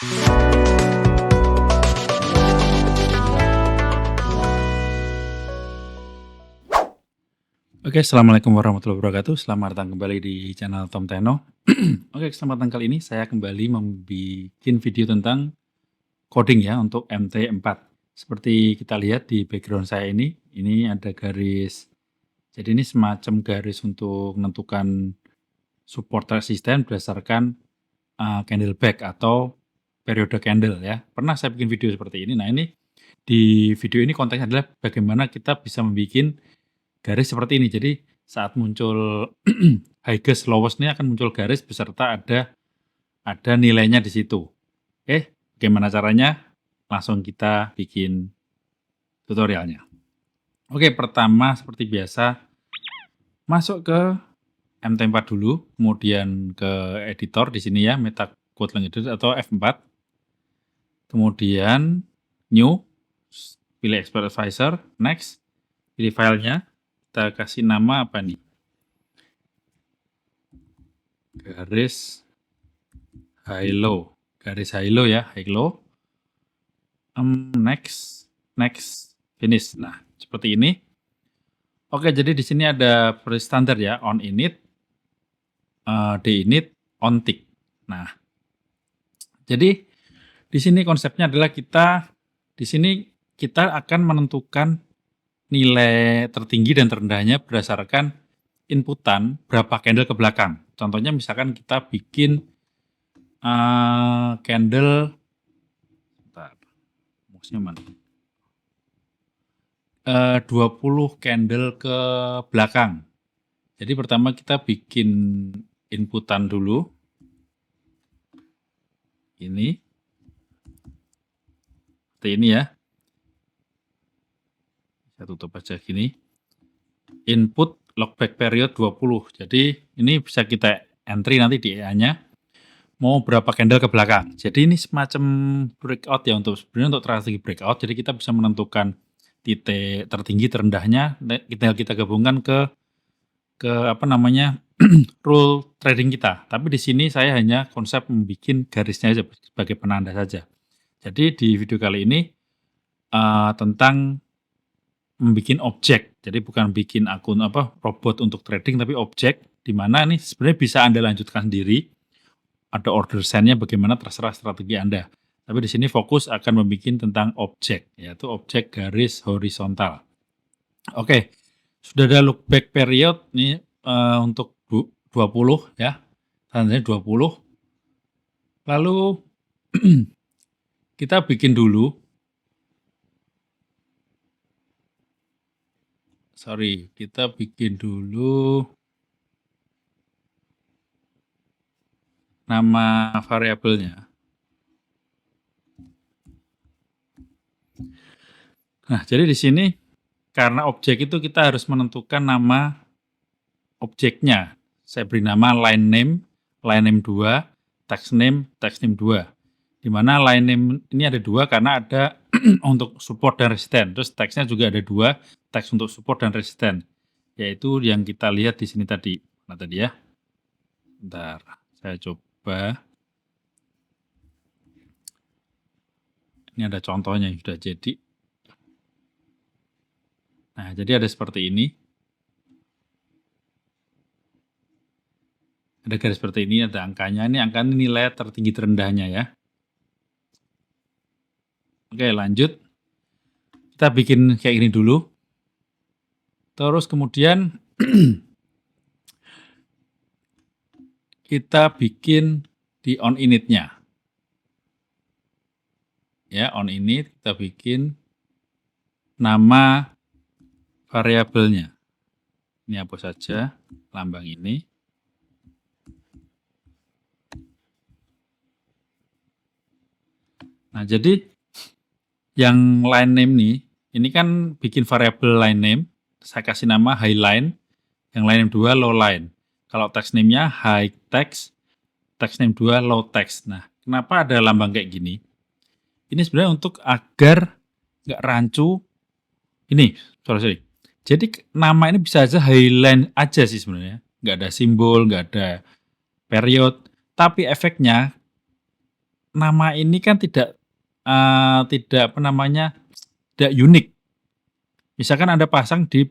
Oke, assalamualaikum warahmatullahi wabarakatuh. Selamat datang kembali di channel Tom Teno. Oke, kesempatan kali ini saya kembali membuat video tentang coding ya untuk MT4. Seperti kita lihat di background saya ini ada garis. Jadi ini semacam garis untuk menentukan support resisten berdasarkan candleback atau periode candle ya. Pernah saya bikin video seperti ini. Nah, ini di video ini konteksnya adalah bagaimana kita bisa membuat garis seperti ini. Jadi saat muncul highest lowest ini akan muncul garis beserta ada nilainya di situ. Oke, bagaimana caranya? Langsung kita bikin tutorialnya. Oke, pertama seperti biasa masuk ke MT4 dulu, kemudian ke editor di sini ya, MetaQuote Language atau F4. Kemudian new, pilih Expert Advisor, next, pilih filenya. Kita kasih nama apa nih? Garis high low. Garis high low ya, high low. Next, finish. Nah, seperti ini. Oke, jadi di sini ada standar ya, on init, dinit, on tick. Nah, jadi di sini konsepnya adalah di sini kita akan menentukan nilai tertinggi dan terendahnya berdasarkan inputan berapa candle ke belakang. Contohnya misalkan kita bikin candle, bentar, mouse-nya mana? 20 candle ke belakang. Jadi pertama kita bikin inputan dulu. Ini. Seperti ini ya. Saya tutup aja gini. Input lockback period 20. Jadi ini bisa kita entry nanti di EA-nya. Mau berapa candle ke belakang. Jadi ini semacam breakout ya sebenarnya untuk strategi breakout. Jadi kita bisa menentukan titik tertinggi terendahnya. Kita gabungkan ke apa namanya rule trading kita. Tapi di sini saya hanya konsep membuat garisnya aja sebagai penanda saja. Jadi di video kali ini tentang membuat objek. Jadi bukan bikin akun robot untuk trading, tapi objek di mana ini sebenarnya bisa Anda lanjutkan sendiri. Ada order sign-nya bagaimana terserah strategi Anda. Tapi di sini fokus akan membuat tentang objek, yaitu objek garis horizontal. Oke, sudah ada look back period ini untuk 20 ya, tandanya 20. Lalu kita bikin dulu, kita bikin dulu nama variabelnya. Nah, jadi di sini karena objek itu kita harus menentukan nama objeknya. Saya beri nama line name 2, text name 2. Di mana line name ini ada 2 karena ada untuk support dan resisten. Terus text-nya juga ada 2, teks untuk support dan resisten. Yaitu yang kita lihat di sini tadi. Nah, tadi ya. Bentar, saya coba. Ini ada contohnya yang sudah jadi. Nah, jadi ada seperti ini. Ada garis seperti ini, ada angkanya. Ini angka nilai tertinggi terendahnya ya. Oke, lanjut. Kita bikin kayak gini dulu. Terus kemudian kita bikin di on init-nya. Ya, on init kita bikin nama variabelnya. Ini hapus saja lambang ini. Nah, jadi yang line name nih, ini kan bikin variabel line name. Saya kasih nama high line, yang line name 2 low line. Kalau text name-nya high text name 2 low text. Nah, kenapa ada lambang kayak gini? Ini sebenarnya untuk agar nggak rancu. Ini, sorry. Jadi nama ini bisa aja highline aja sih sebenarnya. Nggak ada simbol, nggak ada period. Tapi efeknya nama ini kan tidak tidak unik. Misalkan Anda pasang di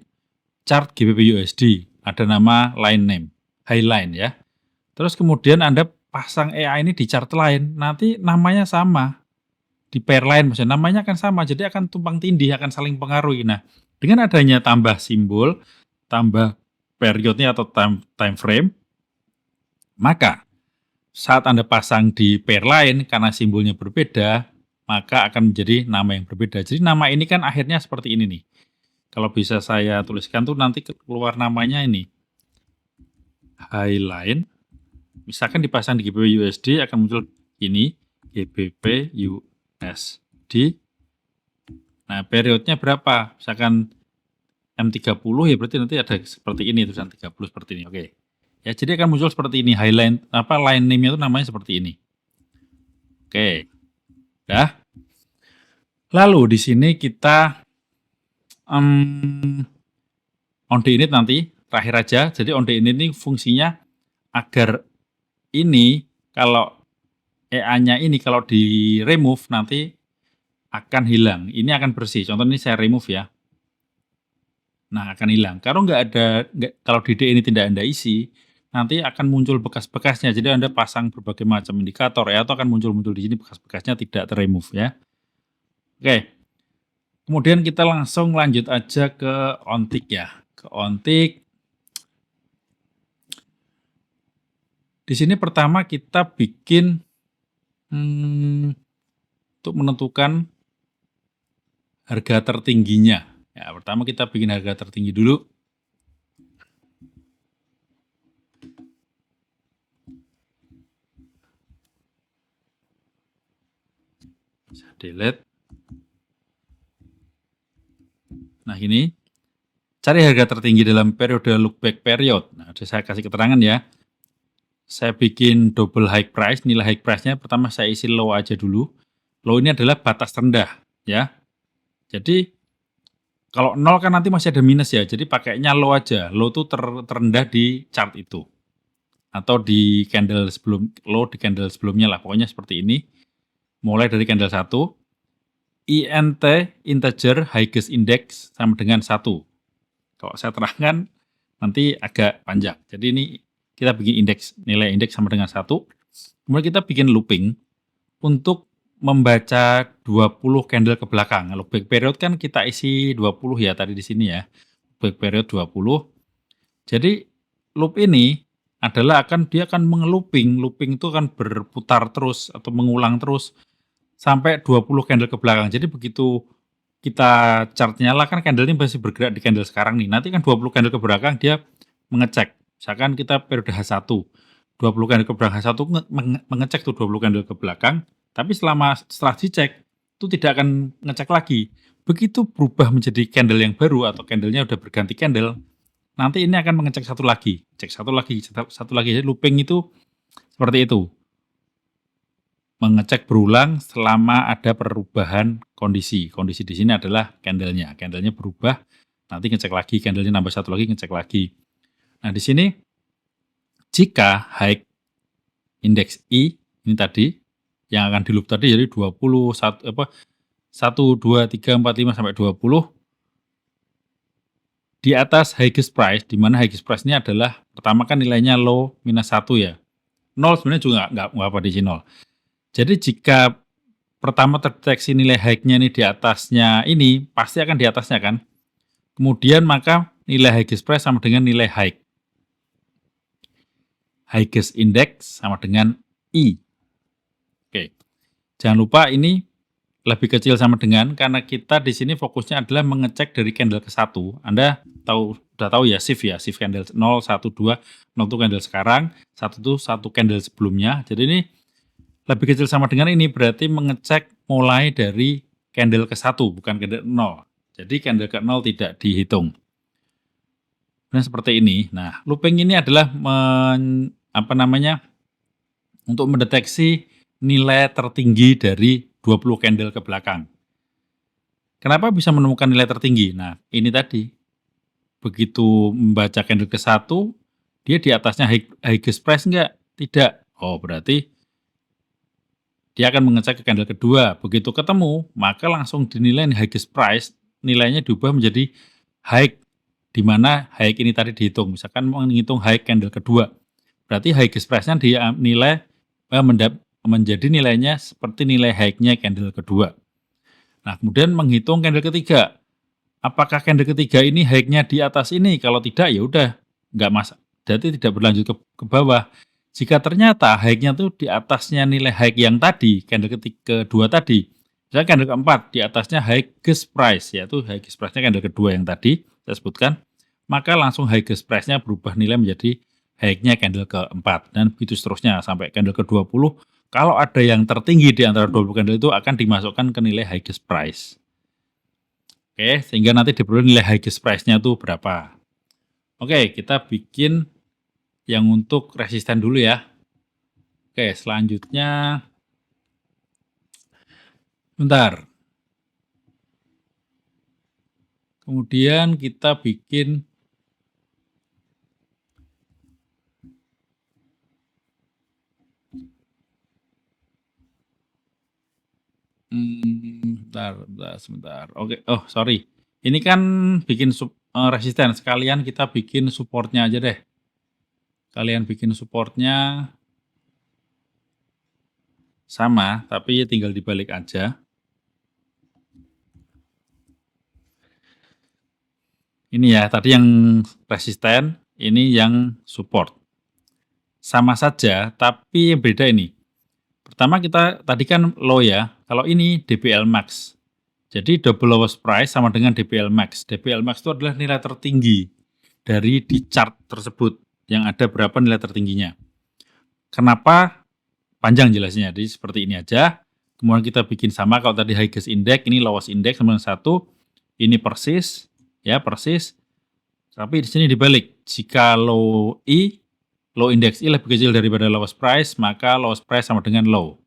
chart GBP USD, ada nama line name, Highline ya. Terus kemudian Anda pasang AI ini di chart lain, nanti namanya sama. Di pair lain maksudnya, namanya akan sama, jadi akan tumpang tindih, akan saling pengaruhi. Nah, dengan adanya tambah simbol, tambah periodnya atau time frame, maka saat Anda pasang di pair lain karena simbolnya berbeda, maka akan menjadi nama yang berbeda. Jadi nama ini kan akhirnya seperti ini nih. Kalau bisa saya tuliskan tuh nanti keluar namanya ini. Highline. Misalkan dipasang di GBP USD akan muncul ini GBP USD. Nah, periodnya berapa? Misalkan M30 ya berarti nanti ada seperti ini tulisan 30 seperti ini. Oke. Ya, jadi akan muncul seperti ini. Highline line name-nya itu namanya seperti ini. Oke. Dah. Lalu di sini kita on the init nanti terakhir aja. Jadi on the init ini fungsinya agar ini kalau EA-nya ini kalau di remove nanti akan hilang. Ini akan bersih. Contoh ini saya remove ya. Nah, akan hilang. Kalau kalau di D ini tidak Anda isi, nanti akan muncul bekas-bekasnya. Jadi Anda pasang berbagai macam indikator ya, atau akan muncul-muncul di sini bekas-bekasnya tidak terremove ya. Oke. Kemudian kita langsung lanjut aja ke ontick ya. Ke ontick. Di sini pertama kita bikin untuk menentukan harga tertingginya. Ya, pertama kita bikin harga tertinggi dulu. Bisa delete. Nah, ini cari harga tertinggi dalam periode lookback period. Nah, saya kasih keterangan ya. Saya bikin double high price, nilai high price-nya pertama saya isi low aja dulu. Low ini adalah batas rendah ya. Jadi kalau 0 kan nanti masih ada minus ya, jadi pakainya low aja. Low itu terendah di chart itu. Atau di candle low di candle sebelumnya lah, pokoknya seperti ini. Mulai dari candle 1, INT, integer, highest index sama dengan 1. Kalau saya terangkan nanti agak panjang. Jadi ini kita bikin nilai indeks sama dengan 1. Kemudian kita bikin looping untuk membaca 20 candle ke belakang. Lookback period kan kita isi 20 ya tadi di sini ya. Lookback period 20. Jadi loop ini adalah dia akan mengelooping. Looping itu akan berputar terus atau mengulang terus sampai 20 candle ke belakang. Jadi begitu kita chart nyala kan candle ini masih bergerak di candle sekarang nih. Nanti kan 20 candle ke belakang dia mengecek. Misalkan kita periode H1. 20 candle ke belakang H1 mengecek tuh 20 candle ke belakang. Tapi setelah dicek, itu tidak akan ngecek lagi. Begitu berubah menjadi candle yang baru atau candlenya udah berganti candle, nanti ini akan mengecek satu lagi. Cek satu lagi. Jadi looping itu seperti itu. Mengecek berulang selama ada perubahan kondisi. Kondisi di sini adalah candlenya. Candlenya berubah, nanti ngecek lagi. Candlenya nambah satu lagi, ngecek lagi. Nah, di sini jika high index I, ini tadi, yang akan di loop tadi jadi 1, 2, 3, 4, 5 sampai 20 di atas highest price, di mana highest price ini adalah pertama kan nilainya low minus 1 ya. 0 sebenarnya juga nggak apa di sini 0. Jadi jika pertama terdeteksi nilai high-nya ini di atasnya ini, pasti akan di atasnya kan. Kemudian maka nilai highest price sama dengan nilai high. Highest index sama dengan I. Oke. Jangan lupa ini lebih kecil sama dengan karena kita di sini fokusnya adalah mengecek dari candle ke 1. Anda udah tahu ya shift candle 0, 1, 2, 0 itu candle sekarang, 1 itu 1 candle sebelumnya. Jadi ini lebih kecil sama dengan ini berarti mengecek mulai dari candle ke 1 bukan candle 0. Jadi candle ke 0 tidak dihitung. Nah, seperti ini. Nah, looping ini adalah untuk mendeteksi nilai tertinggi dari 20 candle ke belakang. Kenapa bisa menemukan nilai tertinggi? Nah, ini tadi. Begitu membaca candle ke 1, dia di atasnya highest price enggak? Tidak. Oh, berarti dia akan mengecek ke candle kedua. Begitu ketemu, maka langsung dinilai highest price, nilainya diubah menjadi high, di mana high ini tadi dihitung. Misalkan menghitung high candle kedua, berarti highest price-nya dia nilai menjadi nilainya seperti nilai high-nya candle kedua. Nah, kemudian menghitung candle ketiga. Apakah candle ketiga ini high-nya di atas ini? Kalau tidak, ya udah, nggak masalah. Jadi tidak berlanjut ke bawah. Jika ternyata high-nya tuh di atasnya nilai high yang tadi, candle kedua tadi, misalnya candle keempat di atasnya highest price, yaitu highest price-nya candle kedua yang tadi saya sebutkan, maka langsung highest price-nya berubah nilai menjadi high-nya candle keempat, dan begitu seterusnya sampai candle ke-20. Kalau ada yang tertinggi di antara 20 candle itu akan dimasukkan ke nilai highest price. Oke, sehingga nanti diperoleh nilai highest price-nya tuh berapa. Oke, kita bikin yang untuk resisten dulu ya. Oke, selanjutnya, bentar. Kemudian kita bikin sebentar. Oke, oh sorry. Ini kan bikin resisten, sekalian kita bikin supportnya aja deh. Kalian bikin supportnya sama, tapi tinggal dibalik aja. Ini ya, tadi yang resisten, ini yang support. Sama saja, tapi yang beda ini. Pertama kita tadi kan low ya, kalau ini DBL max. Jadi double lowest price sama dengan DBL max. DBL max itu adalah nilai tertinggi dari di chart tersebut, yang ada berapa nilai tertingginya. Kenapa? Panjang jelasnya, jadi seperti ini aja. Kemudian kita bikin sama, kalau tadi highest index, ini lowest index sama dengan 1. Ini persis, ya persis. Tapi di sini dibalik. Jika low index I lebih kecil daripada lowest price, maka lowest price sama dengan low.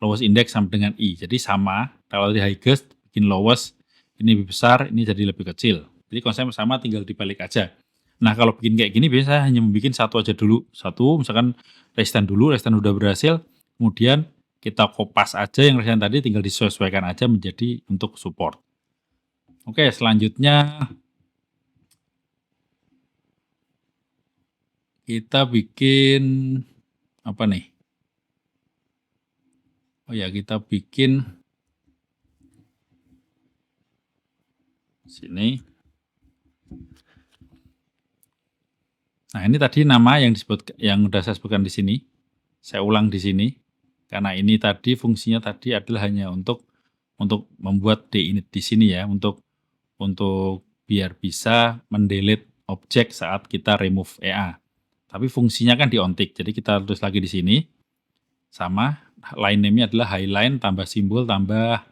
Lowest index sama dengan I. Jadi sama, kalau di highest bikin lowest, ini lebih besar, ini jadi lebih kecil. Jadi konsepnya sama, tinggal dibalik aja. Nah, kalau bikin kayak gini biasanya saya hanya membuat satu aja dulu. Satu, misalkan resisten dulu, resisten udah berhasil, kemudian kita kopas aja yang resisten tadi, tinggal disesuaikan aja menjadi untuk support. Oke, selanjutnya kita bikin apa nih? Oh ya, kita bikin sini. Nah, ini tadi nama yang udah saya sebutkan di sini. Saya ulang di sini karena ini tadi fungsinya tadi adalah hanya untuk membuat D-init di sini ya, untuk biar bisa mendelete objek saat kita remove EA. Tapi fungsinya kan di ontick, jadi kita tulis lagi di sini. Sama, line name-nya adalah highline tambah simbol tambah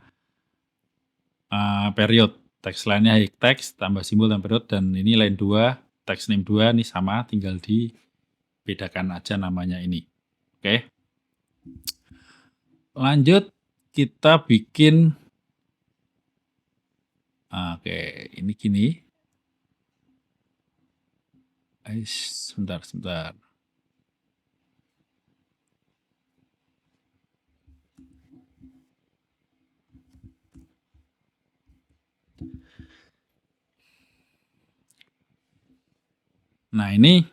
period. Text line-nya high text tambah simbol tambah period, dan ini line 2, text name 2 ini sama, tinggal dibedakan aja namanya ini. Oke. Lanjut kita bikin ini gini. Sebentar. Nah, ini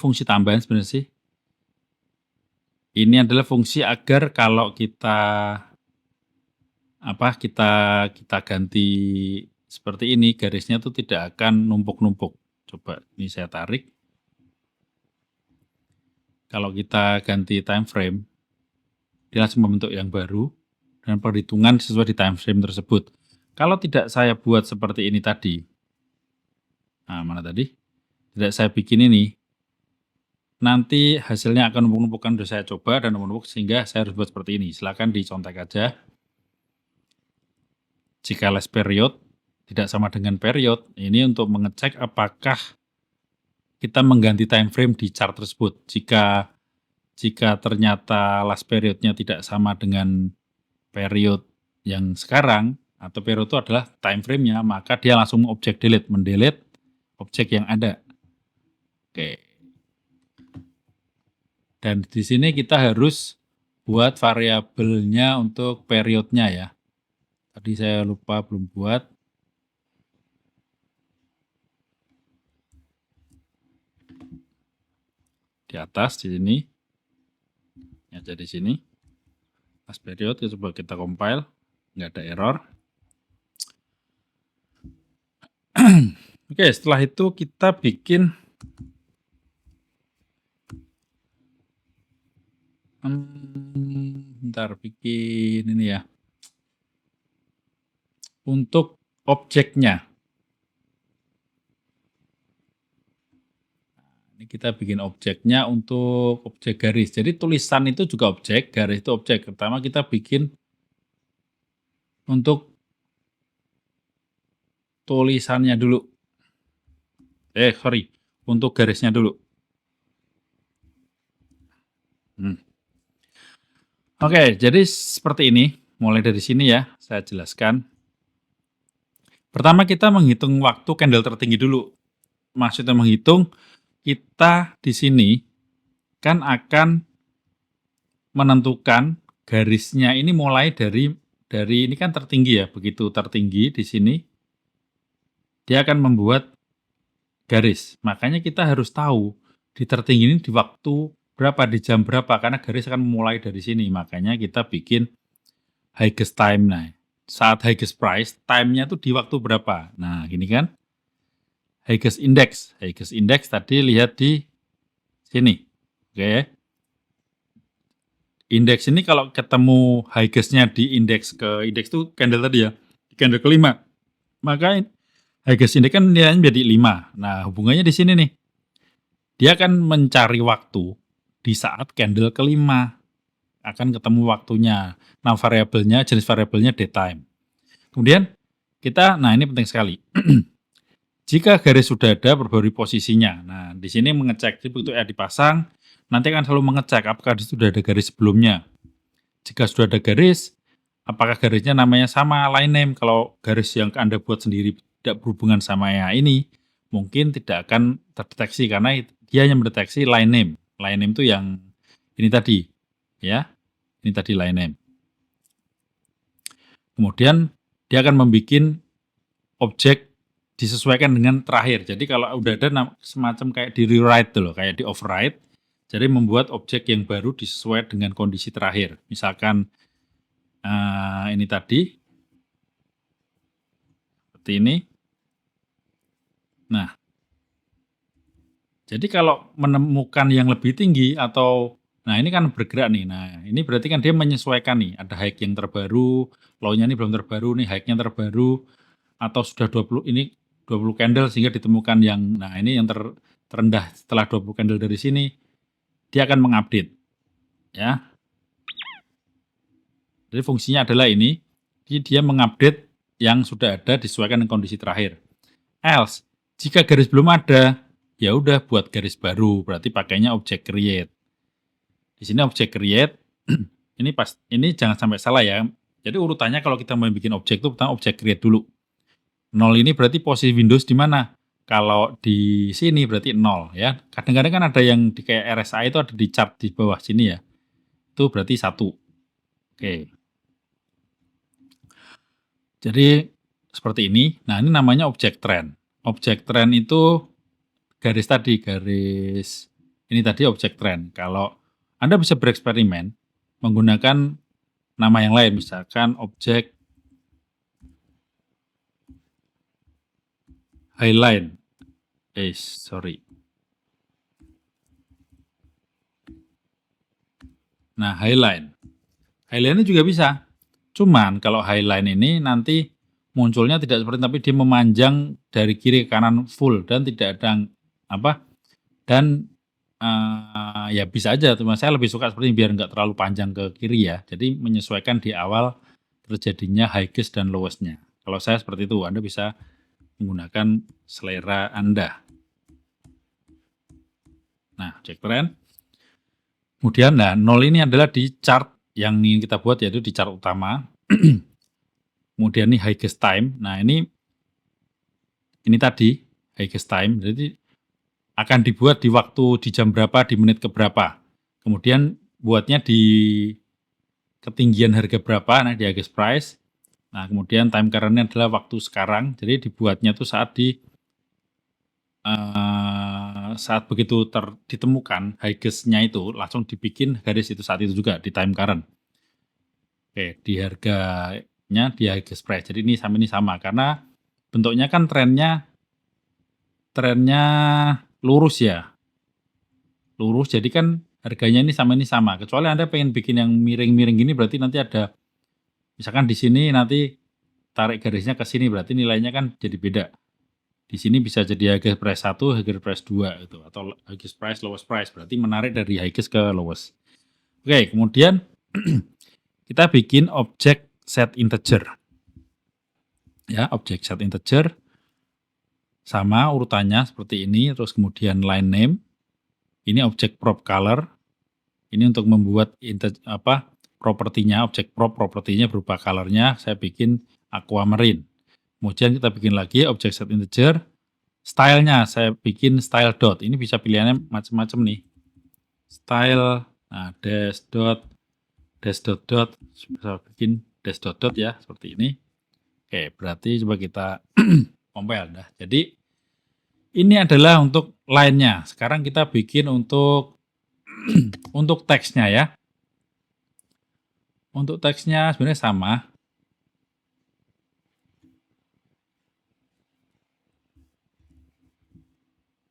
fungsi tambahan sebenarnya sih. Ini adalah fungsi agar kalau kita ganti seperti ini, garisnya tuh tidak akan numpuk-numpuk. Coba ini saya tarik. Kalau kita ganti time frame, dia langsung membentuk yang baru dan perhitungan sesuai di time frame tersebut. Kalau tidak saya buat seperti ini tadi, nah mana tadi? Tidak saya bikin ini, nanti hasilnya akan numpuk-numpukkan. Sudah saya coba dan numpuk, sehingga saya harus buat seperti ini. Silakan dicontek aja. Jika last period tidak sama dengan period, ini untuk mengecek apakah kita mengganti time frame di chart tersebut. Jika ternyata last periodnya tidak sama dengan period yang sekarang, atau period itu adalah time frame-nya, maka dia langsung objek delete, mendelete objek yang ada. Oke. Dan di sini kita harus buat variabelnya untuk periodnya ya. Tadi saya lupa belum buat. Di atas di sini. Ya, di sini. Pas period, coba kita compile, nggak ada error. Oke, setelah itu kita bikin bentar, bikin ini ya. Untuk objeknya. Ini kita bikin objeknya untuk objek garis. Jadi tulisan itu juga objek, garis itu objek. Pertama kita bikin untuk tulisannya dulu. Sorry, untuk garisnya dulu. Oke, jadi seperti ini. Mulai dari sini ya, saya jelaskan. Pertama kita menghitung waktu candle tertinggi dulu. Maksudnya menghitung, kita di sini kan akan menentukan garisnya ini mulai dari ini kan tertinggi ya. Begitu tertinggi di sini, dia akan membuat garis. Makanya kita harus tahu di tertinggi ini di waktu berapa, di jam berapa, karena garis akan mulai dari sini. Makanya kita bikin highest time. Nah, saat highest price, time-nya tuh di waktu berapa. Nah, gini kan. Highest index. Highest index tadi lihat di sini. Oke. Indeks ini kalau ketemu highest-nya di indeks ke indeks itu candle tadi ya. Di candle kelima. Maka highest index kan nilainya menjadi 5. Nah, hubungannya di sini nih. Dia akan mencari waktu di saat candle kelima. Akan ketemu waktunya. Nah, variabelnya, jenis variabelnya daytime. Kemudian kita, nah ini penting sekali. Jika garis sudah ada berbagi posisinya. Nah, di sini mengecek, begitu dipasang, nanti akan selalu mengecek apakah sudah ada garis sebelumnya. Jika sudah ada garis, apakah garisnya namanya sama line name. Kalau garis yang Anda buat sendiri tidak berhubungan sama yang ini, mungkin tidak akan terdeteksi karena dia hanya mendeteksi line name. Line name itu yang ini tadi, ya. Ini tadi line name. Kemudian dia akan membuat objek disesuaikan dengan terakhir. Jadi kalau udah ada semacam kayak di rewrite tuh loh, kayak di override. Jadi membuat objek yang baru disesuaikan dengan kondisi terakhir. Misalkan ini tadi seperti ini. Nah, jadi kalau menemukan yang lebih tinggi atau nah ini kan bergerak nih. Nah, ini berarti kan dia menyesuaikan nih. Ada high yang terbaru, low-nya ini belum terbaru nih, high-nya terbaru atau sudah 20 ini 20 candle sehingga ditemukan yang nah ini yang terendah setelah 20 candle dari sini. Dia akan mengupdate. Ya. Jadi fungsinya adalah ini. Jadi dia mengupdate yang sudah ada disesuaikan dengan kondisi terakhir. Else, jika garis belum ada, ya udah buat garis baru, berarti pakainya object create. Di sini object create, ini jangan sampai salah ya. Jadi urutannya kalau kita mau bikin objek itu pertama object create dulu. 0 ini berarti posisi Windows di mana? Kalau di sini berarti 0 ya. Kadang-kadang kan ada yang di kayak RSI itu ada di chart di bawah sini ya. Itu berarti 1. Oke. Jadi seperti ini. Nah, ini namanya object trend. Object trend itu garis tadi, garis ini tadi object trend. Kalau Anda bisa bereksperimen menggunakan nama yang lain, misalkan object highline. Nah, highline. Highline ini juga bisa. Cuman kalau highline ini nanti munculnya tidak seperti tapi dia memanjang dari kiri ke kanan full dan tidak ada apa dan ya bisa aja. Cuma saya lebih suka seperti ini biar nggak terlalu panjang ke kiri ya. Jadi menyesuaikan di awal terjadinya highest dan lowestnya. Kalau saya seperti itu, Anda bisa menggunakan selera Anda. Nah, cek trend. Kemudian, nah 0 ini adalah di chart yang ingin kita buat yaitu di chart utama. Kemudian ini highest time. Nah, ini tadi highest time. Jadi akan dibuat di waktu di jam berapa, di menit ke berapa. Kemudian buatnya di ketinggian harga berapa, nah di highest price. Nah, kemudian time current-nya adalah waktu sekarang. Jadi dibuatnya tuh saat begitu ditemukan highest-nya itu langsung dibikin garis itu saat itu juga di time current. Oke, di harganya di highest price. Jadi ini sama karena bentuknya kan trennya lurus ya. Lurus jadi kan harganya ini sama. Kecuali Anda pengen bikin yang miring-miring gini berarti nanti ada misalkan di sini nanti tarik garisnya ke sini berarti nilainya kan jadi beda. Di sini bisa jadi highest price 1, highest price 2 gitu atau highest price, lowest price. Berarti menarik dari highest ke lowest. Oke, kemudian kita bikin objek set integer. Ya, objek set integer sama urutannya seperti ini, terus kemudian line name. Ini objek prop color. Ini untuk membuat propertinya, objek prop propertinya berupa colornya saya bikin aquamarine. Kemudian kita bikin lagi objek set integer. Stylenya saya bikin style dot. Ini bisa pilihannya macam-macam nih. Style, nah dash dot, bisa bikin dash dot ya seperti ini. Oke, berarti coba kita compile dah. Jadi ini adalah untuk line-nya. Sekarang kita bikin untuk untuk teksnya ya. Untuk teksnya sebenarnya sama.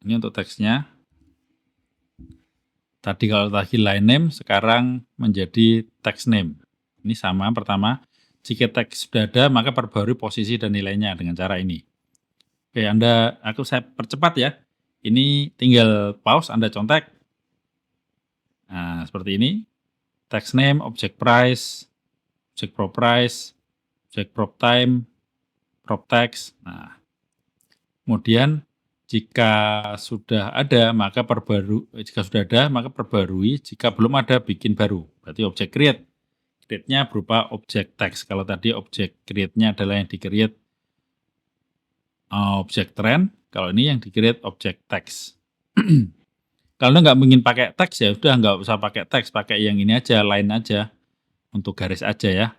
Ini untuk teksnya. Tadi kalau tadi line name, sekarang menjadi text name. Ini sama pertama. Jika teks sudah ada, maka perbarui posisi dan nilainya dengan cara ini. Oke, saya percepat ya. Ini tinggal pause, Anda contek. Nah, seperti ini. Text name, object price, object prop price, object prop time, prop text. Nah, kemudian jika sudah ada maka perbarui, jika belum ada bikin baru. Berarti objek create. Create-nya berupa objek text. Kalau tadi objek create-nya adalah yang di-create objek trend, kalau ini yang di-create objek text. Kalau nggak ingin pakai teks ya udah nggak usah pakai teks, pakai yang ini aja, line aja, untuk garis aja ya.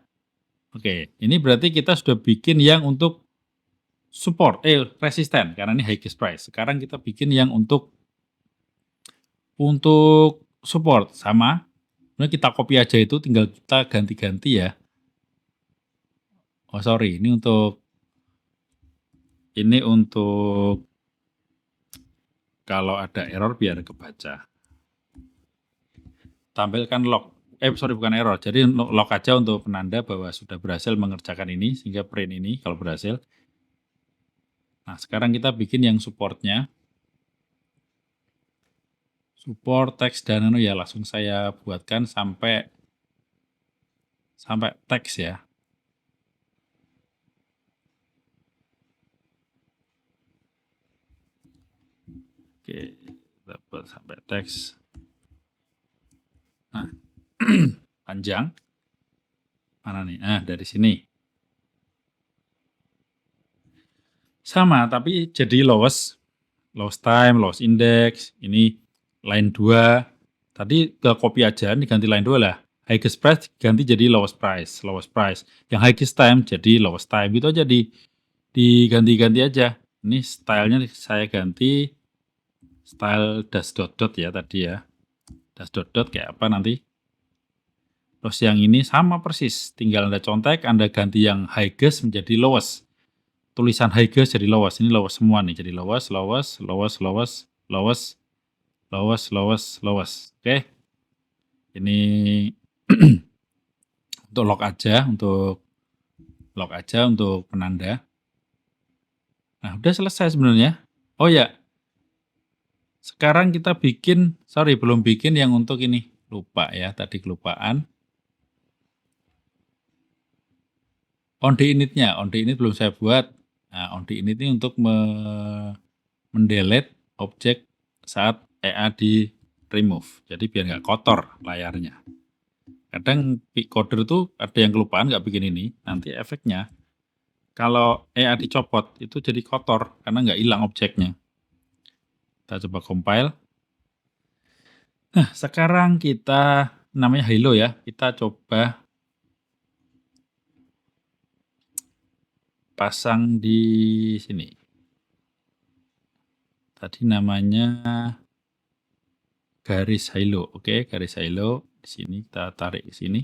Oke, ini berarti kita sudah bikin yang untuk resisten karena ini highest price. Sekarang kita bikin yang untuk support sama. Nah, kita copy aja itu, tinggal kita ganti-ganti ya. Oh sorry, ini untuk kalau ada error biar kebaca. Tampilkan log. Bukan error. Jadi log aja untuk penanda bahwa sudah berhasil mengerjakan ini sehingga print ini kalau berhasil. Nah, sekarang kita bikin yang supportnya. Support teks dan ya langsung saya buatkan sampai teks ya. Oke, dapat sampai teks. Nah, panjang. Mana nih? Nah, dari sini. Sama, tapi jadi lowest time, lowest index. Ini line 2. Tadi ke copy aja, ini ganti line 2 lah. Highest price ganti jadi lowest price. Yang highest time jadi lowest time. Gitu aja diganti-ganti aja. Ini stylenya saya ganti style dash dot ya tadi ya. Dash dot kayak apa nanti. Terus yang ini sama persis. Tinggal Anda contek, Anda ganti yang highest menjadi lowest. Tulisan highest jadi lowest. Ini lowest semua nih. Jadi lowest. Oke. Ini untuk log aja, untuk penanda. Nah, udah selesai sebenarnya. Oh ya. Sekarang kita bikin, belum bikin yang untuk ini. Lupa ya, tadi kelupaan. OnD init-nya, onD init belum saya buat. Nah, onD init ini untuk mendelete objek saat EA di remove. Jadi biar nggak kotor layarnya. Kadang coder itu ada yang kelupaan nggak bikin ini, nanti efeknya kalau EA dicopot itu jadi kotor karena nggak hilang objeknya. Kita coba compile. Nah, sekarang kita namanya hello ya. Kita coba pasang di sini. Tadi namanya garis hilo. Oke, garis hilo di sini kita tarik ke sini.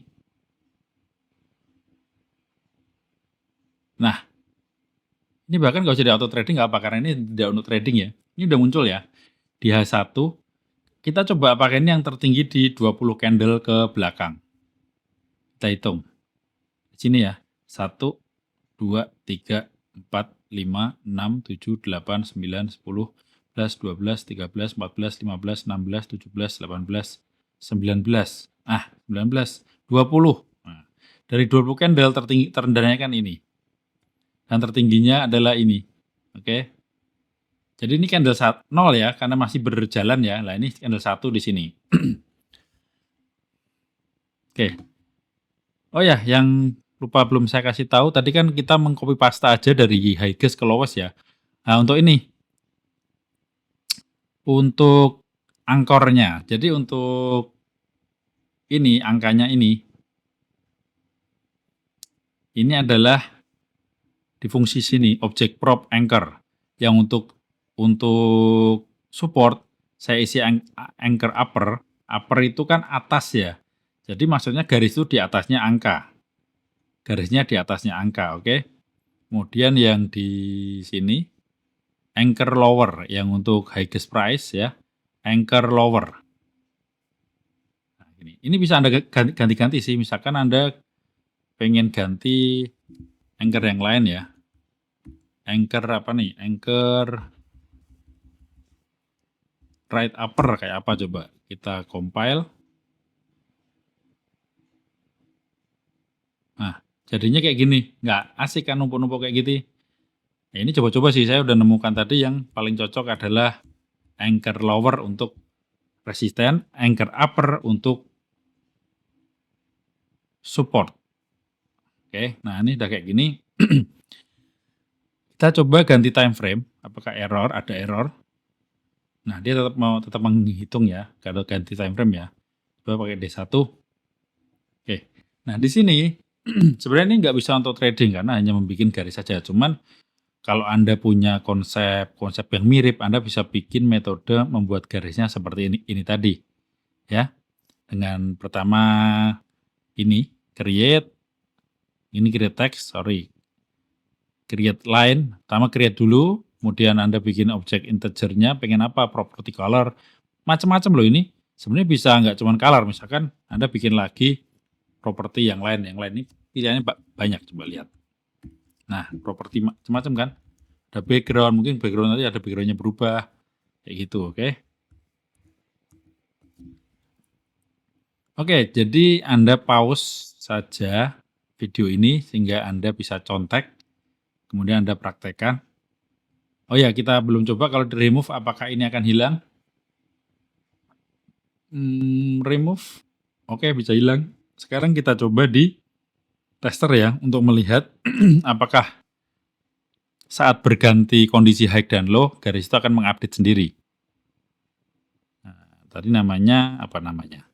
Nah, ini bahkan kalau jadi auto trading nggak apa, karena ini tidak auto trading ya. Ini udah muncul ya di H1. Kita coba pakai ini yang tertinggi di 20 candle ke belakang. Kita hitung. Di sini ya. 1, 2, 3, 4, 5, 6, 7, 8, 9, 10, 11, 12, 13, 14, 15, 16, 17, 18, 19. 19, 20. Nah, dari 20 candle tertinggi, terendahnya kan ini. Dan tertingginya adalah ini. Oke. Jadi ini candle 0 ya, karena masih berjalan ya. Nah, ini candle 1 di sini. Oke. Oh ya, yang lupa belum saya kasih tahu, tadi kan kita mengcopy paste aja dari highest ke lowest ya. Nah, untuk ini, untuk angkornya. Jadi untuk ini, angkanya ini adalah di fungsi sini, object prop anchor. Yang untuk support, saya isi anchor upper. Upper itu kan atas ya. Jadi maksudnya garis itu di atasnya angka. Garisnya di atasnya angka, oke? Kemudian yang di sini, anchor lower, yang untuk highest price ya, anchor lower. Nah, ini bisa Anda ganti-ganti sih, misalkan Anda pengen ganti anchor yang lain ya. Anchor apa nih? Anchor right upper kayak apa coba? Kita compile. Nah, jadinya kayak gini. Nggak asik kan numpuk-numpuk kayak gitu. Nah, ini coba-coba sih, saya udah nemukan tadi yang paling cocok adalah anchor lower untuk resisten, anchor upper untuk support. Oke, nah ini udah kayak gini. Kita coba ganti time frame. Apakah error? Ada error. Nah, dia tetap menghitung ya kalau ganti time frame ya. Coba pakai D1. Oke. Nah, di sini sebenarnya ini nggak bisa untuk trading karena hanya membuat garis saja. Cuman kalau Anda punya konsep yang mirip, Anda bisa bikin metode membuat garisnya seperti ini tadi. Ya. Dengan pertama ini create text, create line. Pertama create dulu, kemudian Anda bikin objek integernya, pengen apa, property color, macam-macam loh ini. Sebenarnya bisa nggak cuma color, misalkan Anda bikin lagi properti yang lain ini pilihannya banyak, coba lihat. Nah, properti macam-macam kan, ada background, mungkin background nanti ada backgroundnya berubah, kayak gitu, oke. Oke, jadi Anda pause saja video ini sehingga Anda bisa contek, kemudian Anda praktekkan. Oh ya, kita belum coba kalau di remove apakah ini akan hilang. Remove, oke bisa hilang. Sekarang kita coba di tester ya, untuk melihat apakah saat berganti kondisi high dan low, garis itu akan mengupdate sendiri. Nah, tadi namanya, apa namanya?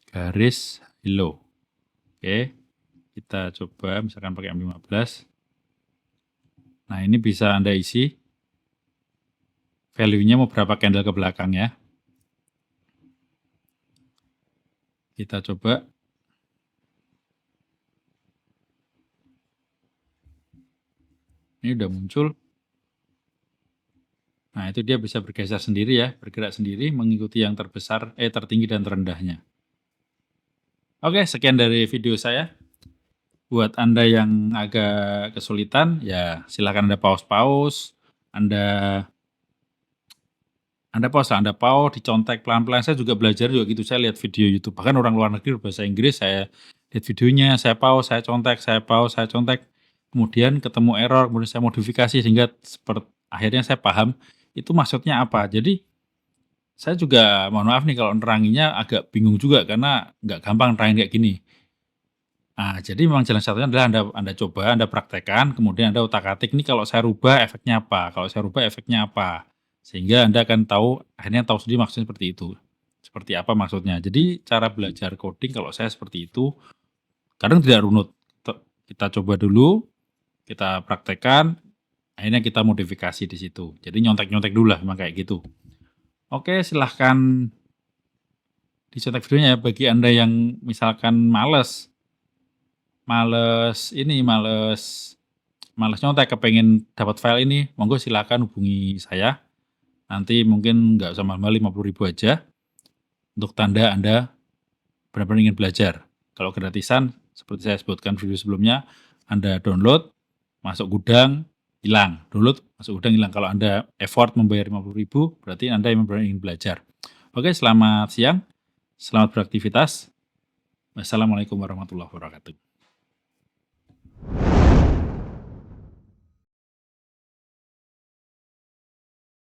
Garis low. Oke, kita coba misalkan pakai M15. Nah, ini bisa Anda isi value-nya mau berapa candle ke belakang ya. Kita coba. Ini udah muncul. Nah, itu dia bisa bergeser sendiri ya, bergerak sendiri mengikuti yang tertinggi dan terendahnya. Oke, sekian dari video saya. Buat Anda yang agak kesulitan, ya silahkan Anda pause, Anda pause, dicontek pelan-pelan. Saya juga belajar juga gitu, saya lihat video YouTube. Bahkan orang luar negeri bahasa Inggris, saya lihat videonya, saya pause, saya contek, saya pause, saya contek. Kemudian ketemu error, kemudian saya modifikasi sehingga akhirnya saya paham itu maksudnya apa. Jadi saya juga mohon maaf nih kalau neranginya agak bingung juga karena nggak gampang nerangin kayak gini. Nah, jadi memang jalan satunya adalah Anda coba, Anda praktekkan, kemudian Anda utak-atik, "Ini kalau saya rubah efeknya apa? Kalau saya rubah efeknya apa?" Sehingga Anda akan tahu, akhirnya tahu sendiri maksudnya seperti itu. Seperti apa maksudnya. Jadi cara belajar coding kalau saya seperti itu, kadang tidak runut. Kita coba dulu, kita praktekkan, akhirnya kita modifikasi di situ. Jadi nyontek-nyontek dulu lah, memang kayak gitu. Oke, silahkan dicetak videonya ya, bagi Anda yang misalkan males males nyontek, kepengen dapat file ini, monggo silakan hubungi saya. Nanti mungkin nggak usah mahal-mahal, 50.000 aja, untuk tanda Anda benar-benar ingin belajar. Kalau gratisan, seperti saya sebutkan video sebelumnya, Anda download, masuk gudang, hilang. Download, masuk gudang, hilang. Kalau Anda effort membayar 50.000, berarti Anda yang benar-benar ingin belajar. Oke, selamat siang, selamat beraktivitas. Wassalamualaikum warahmatullahi wabarakatuh.